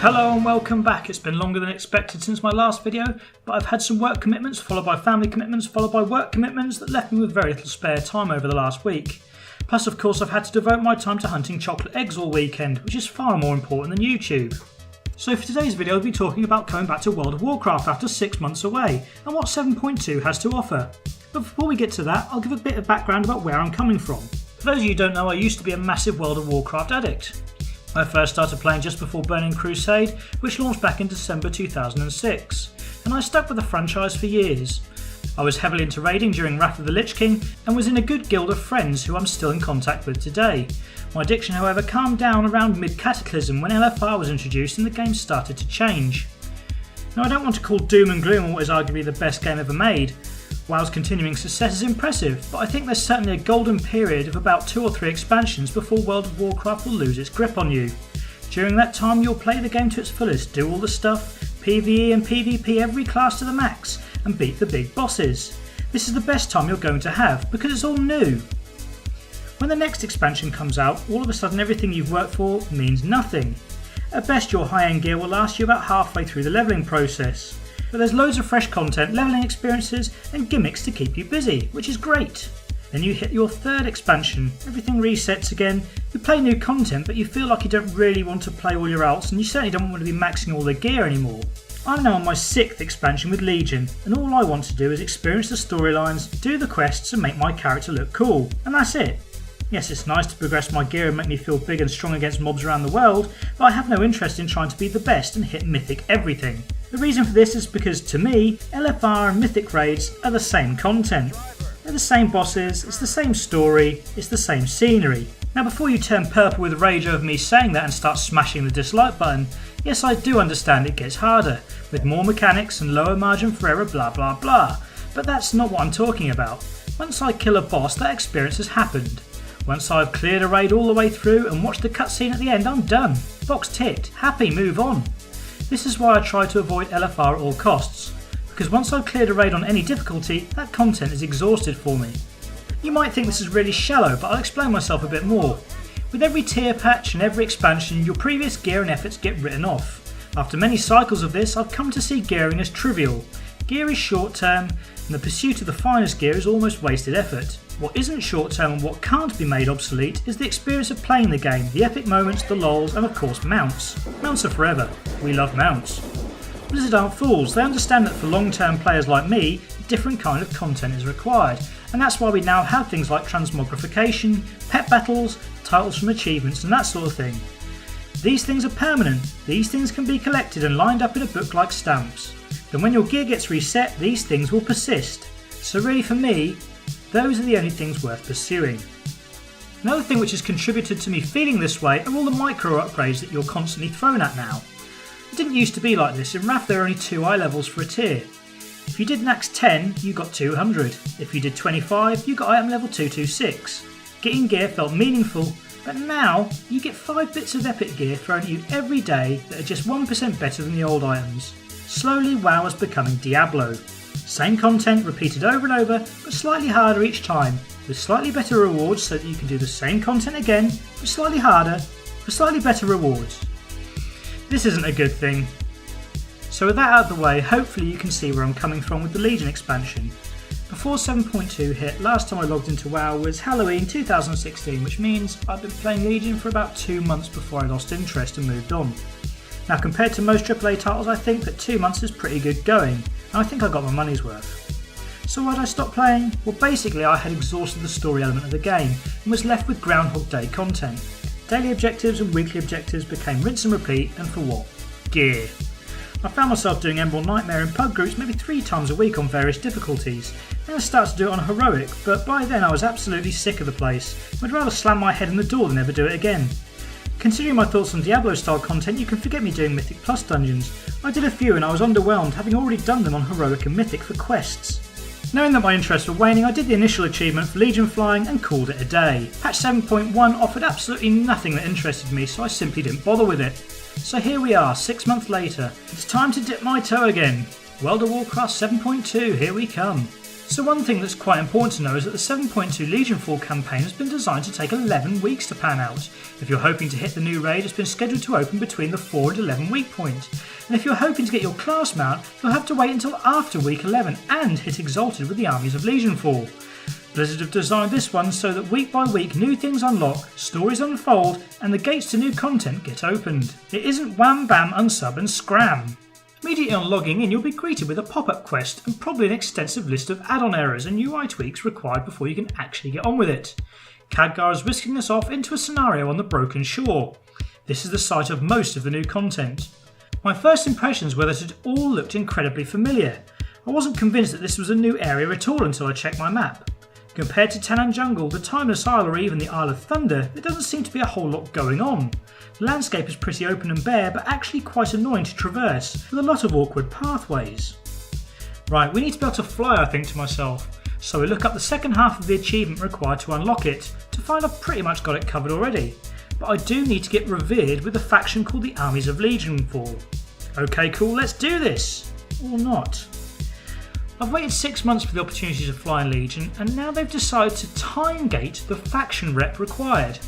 Hello and welcome back. It's been longer than expected since my last video, but I've had some work commitments followed by family commitments followed by work commitments that left me with very little spare time over the last week. Plus of course I've had to devote my time to hunting chocolate eggs all weekend, which is far more important than YouTube. So for today's video I'll be talking about coming back to World of Warcraft after 6 months away and what 7.2 has to offer. But before we get to that, I'll give a bit of background about where I'm coming from. For those of you who don't know, I used to be a massive World of Warcraft addict. I first started playing just before Burning Crusade, which launched back in December 2006, and I stuck with the franchise for years. I was heavily into raiding during Wrath of the Lich King and was in a good guild of friends who I'm still in contact with today. My addiction however calmed down around mid-Cataclysm when LFR was introduced and the game started to change. Now I don't want to call Doom and Gloom what is arguably the best game ever made. WoW's continuing success is impressive, but I think there's certainly a golden period of about 2 or 3 expansions before World of Warcraft will lose its grip on you. During that time you'll play the game to its fullest, do all the stuff, PvE and PvP every class to the max, and beat the big bosses. This is the best time you're going to have, because it's all new. When the next expansion comes out, all of a sudden everything you've worked for means nothing. At best your high-end gear will last you about halfway through the levelling process. But there's loads of fresh content, levelling experiences and gimmicks to keep you busy, which is great. Then you hit your 3rd expansion, everything resets again, you play new content but you feel like you don't really want to play all your alts and you certainly don't want to be maxing all the gear anymore. I'm now on my 6th expansion with Legion and all I want to do is experience the storylines, do the quests and make my character look cool, and that's it. Yes, it's nice to progress my gear and make me feel big and strong against mobs around the world, but I have no interest in trying to be the best and hit mythic everything. The reason for this is because to me, LFR and mythic raids are the same content. They're the same bosses, it's the same story, it's the same scenery. Now before you turn purple with rage over me saying that and start smashing the dislike button, yes I do understand it gets harder, with more mechanics and lower margin for error blah blah blah, but that's not what I'm talking about. Once I kill a boss, that experience has happened. Once I've cleared a raid all the way through and watched the cutscene at the end, I'm done. Box ticked, happy, move on. This is why I try to avoid LFR at all costs, because once I've cleared a raid on any difficulty, that content is exhausted for me. You might think this is really shallow, but I'll explain myself a bit more. With every tier patch and every expansion, your previous gear and efforts get written off. After many cycles of this, I've come to see gearing as trivial. Gear is short term, and the pursuit of the finest gear is almost wasted effort. What isn't short term and what can't be made obsolete is the experience of playing the game, the epic moments, the lols and of course mounts. Mounts are forever. We love mounts. Blizzard aren't fools, they understand that for long term players like me, a different kind of content is required, and that's why we now have things like transmogrification, pet battles, titles from achievements and that sort of thing. These things are permanent, these things can be collected and lined up in a book like stamps. Then when your gear gets reset, these things will persist. So really for me, those are the only things worth pursuing. Another thing which has contributed to me feeling this way are all the micro upgrades that you're constantly thrown at now. It didn't used to be like this. In Wrath there are only 2 eye levels for a tier. If you did max 10 you got 200, if you did 25 you got item level 226. Getting gear felt meaningful, but now you get 5 bits of epic gear thrown at you every day that are just 1% better than the old items. Slowly WoW is becoming Diablo. Same content repeated over and over, but slightly harder each time, with slightly better rewards so that you can do the same content again, but slightly harder, for slightly better rewards. This isn't a good thing. So with that out of the way, hopefully you can see where I'm coming from with the Legion expansion. Before 7.2 hit, last time I logged into WoW was Halloween 2016, which means I've been playing Legion for about 2 months before I lost interest and moved on. Now compared to most AAA titles I think that 2 months is pretty good going, and I think I got my money's worth. So why did I stop playing? Well basically I had exhausted the story element of the game and was left with Groundhog Day content. Daily objectives and weekly objectives became rinse and repeat, and for what? Gear. I found myself doing Emerald Nightmare in pub groups maybe 3 times a week on various difficulties. Then I started to do it on Heroic, but by then I was absolutely sick of the place. I'd rather slam my head in the door than ever do it again. Considering my thoughts on Diablo style content, you can forget me doing Mythic Plus dungeons. I did a few and I was underwhelmed, having already done them on Heroic and Mythic for quests. Knowing that my interests were waning, I did the initial achievement for Legion Flying and called it a day. Patch 7.1 offered absolutely nothing that interested me, so I simply didn't bother with it. So here we are, 6 months later. It's time to dip my toe again. World of Warcraft 7.2, here we come. So one thing that's quite important to know is that the 7.2 Legionfall campaign has been designed to take 11 weeks to pan out. If you're hoping to hit the new raid, it's been scheduled to open between the 4 and 11 week point. And if you're hoping to get your class mount, you'll have to wait until after week 11 and hit Exalted with the armies of Legionfall. Blizzard have designed this one so that week by week new things unlock, stories unfold, and the gates to new content get opened. It isn't wham bam unsub and scram. Immediately on logging in, you'll be greeted with a pop-up quest and probably an extensive list of add-on errors and UI tweaks required before you can actually get on with it. Khadgar is whisking us off into a scenario on the Broken Shore. This is the site of most of the new content. My first impressions were that it all looked incredibly familiar. I wasn't convinced that this was a new area at all until I checked my map. Compared to Tanaan Jungle, the Timeless Isle or even the Isle of Thunder, there doesn't seem to be a whole lot going on. The landscape is pretty open and bare, but actually quite annoying to traverse, with a lot of awkward pathways. Right, we need to be able to fly, I think to myself, so we look up the second half of the achievement required to unlock it, to find I've pretty much got it covered already. But I do need to get revered with a faction called the Armies of Legionfall. Okay cool, let's do this! Or not. I've waited 6 months for the opportunity to fly in Legion, and now they've decided to time gate the faction rep required.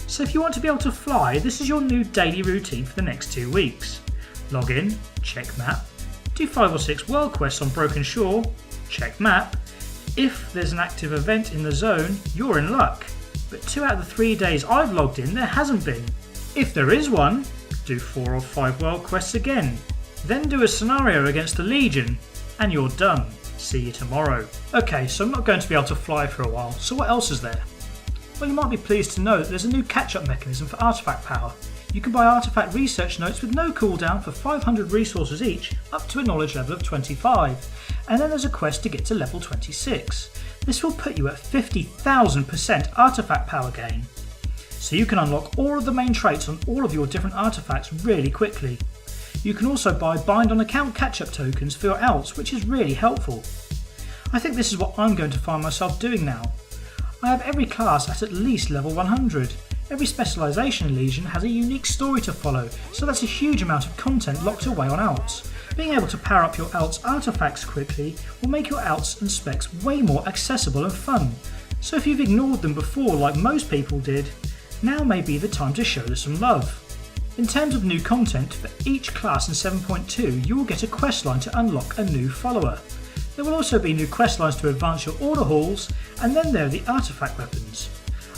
So if you want to be able to fly, this is your new daily routine for the next 2 weeks. Log in, check map, do 5 or 6 world quests on Broken Shore, check map. If there's an active event in the zone, you're in luck. But 2 out of the 3 days I've logged in, there hasn't been. If there is one, do 4 or 5 world quests again. Then do a scenario against the Legion, and you're done. See you tomorrow. Okay, so I'm not going to be able to fly for a while, so what else is there? Well, you might be pleased to know that there's a new catch-up mechanism for artifact power. You can buy artifact research notes with no cooldown for 500 resources each, up to a knowledge level of 25, and then there's a quest to get to level 26. This will put you at 50,000% artifact power gain. So you can unlock all of the main traits on all of your different artifacts really quickly. You can also buy bind on account catch-up tokens for your alts, which is really helpful. I think this is what I'm going to find myself doing now. I have every class at least level 100. Every specialisation in Legion has a unique story to follow, so that's a huge amount of content locked away on alts. Being able to power up your alts artifacts quickly will make your alts and specs way more accessible and fun. So if you've ignored them before like most people did, now may be the time to show them some love. In terms of new content, for each class in 7.2 you will get a questline to unlock a new follower. There will also be new questlines to advance your order halls, and then there are the artifact weapons.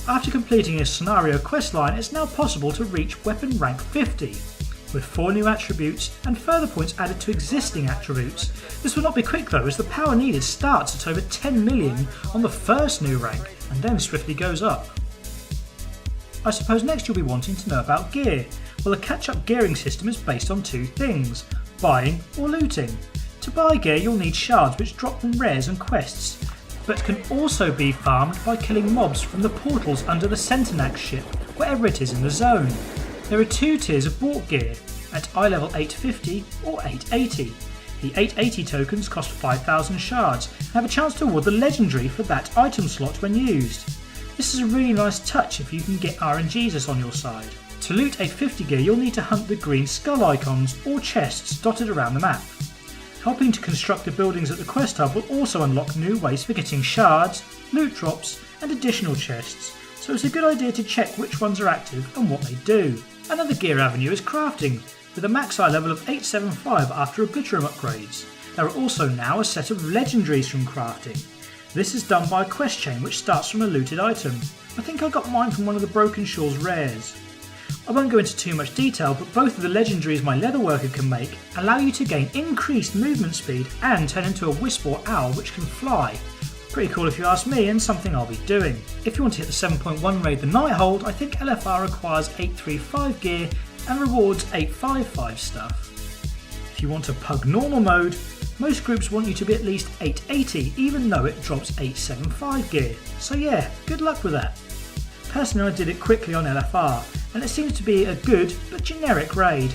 After completing a scenario questline, it's now possible to reach weapon rank 50, with 4 new attributes and further points added to existing attributes. This will not be quick though, as the power needed starts at over 10 million on the first new rank, and then swiftly goes up. I suppose next you'll be wanting to know about gear. Well, the catch-up gearing system is based on 2 things, buying or looting. To buy gear you'll need shards which drop from rares and quests, but can also be farmed by killing mobs from the portals under the Centenax ship, wherever it is in the zone. There are 2 tiers of bought gear, at eye level 850 or 880. The 880 tokens cost 5,000 shards and have a chance to award the Legendary for that item slot when used. This is a really nice touch if you can get RNGs on your side. To loot 850 gear you'll need to hunt the green skull icons or chests dotted around the map. Helping to construct the buildings at the quest hub will also unlock new ways for getting shards, loot drops and additional chests, so it's a good idea to check which ones are active and what they do. Another gear avenue is crafting, with a max eye level of 875 after Obliterum upgrades. There are also now a set of Legendaries from crafting. This is done by a quest chain which starts from a looted item. I think I got mine from one of the Broken Shores rares. I won't go into too much detail, but both of the Legendaries my leatherworker can make allow you to gain increased movement speed and turn into a wisp or owl which can fly. Pretty cool if you ask me, and something I'll be doing. If you want to hit the 7.1 raid the Nighthold, I think LFR requires 835 gear and rewards 855 stuff. If you want to pug normal mode, most groups want you to be at least 880 even though it drops 875 gear, so yeah, good luck with that. Personally I did it quickly on LFR, and it seems to be a good but generic raid.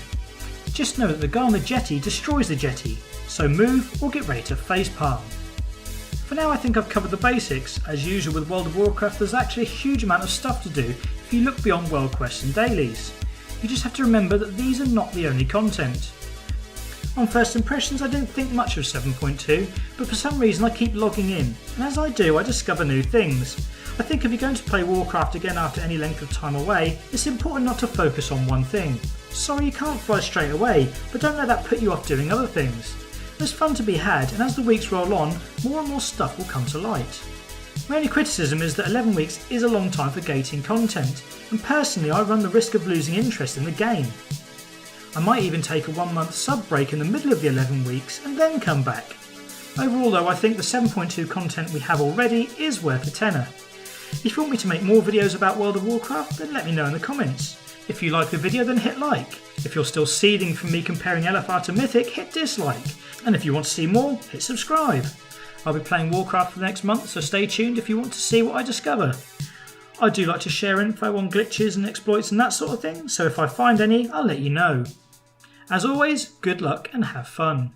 Just know that the guy on the jetty destroys the jetty, so move or get ready to facepalm. For now I think I've covered the basics. As usual with World of Warcraft there's actually a huge amount of stuff to do if you look beyond world quests and dailies. You just have to remember that these are not the only content. On first impressions I didn't think much of 7.2, but for some reason I keep logging in, and as I do I discover new things. I think if you're going to play Warcraft again after any length of time away, it's important not to focus on one thing. Sorry you can't fly straight away, but don't let that put you off doing other things. There's fun to be had, and as the weeks roll on, more and more stuff will come to light. My only criticism is that 11 weeks is a long time for gating content, and personally I run the risk of losing interest in the game. I might even take a 1 month sub break in the middle of the 11 weeks and then come back. Overall though, I think the 7.2 content we have already is worth a tenner. If you want me to make more videos about World of Warcraft, then let me know in the comments. If you like the video, then hit like. If you're still seething from me comparing LFR to Mythic, hit dislike. And if you want to see more, hit subscribe. I'll be playing Warcraft for the next month, so stay tuned if you want to see what I discover. I do like to share info on glitches and exploits and that sort of thing, so if I find any, I'll let you know. As always, good luck and have fun.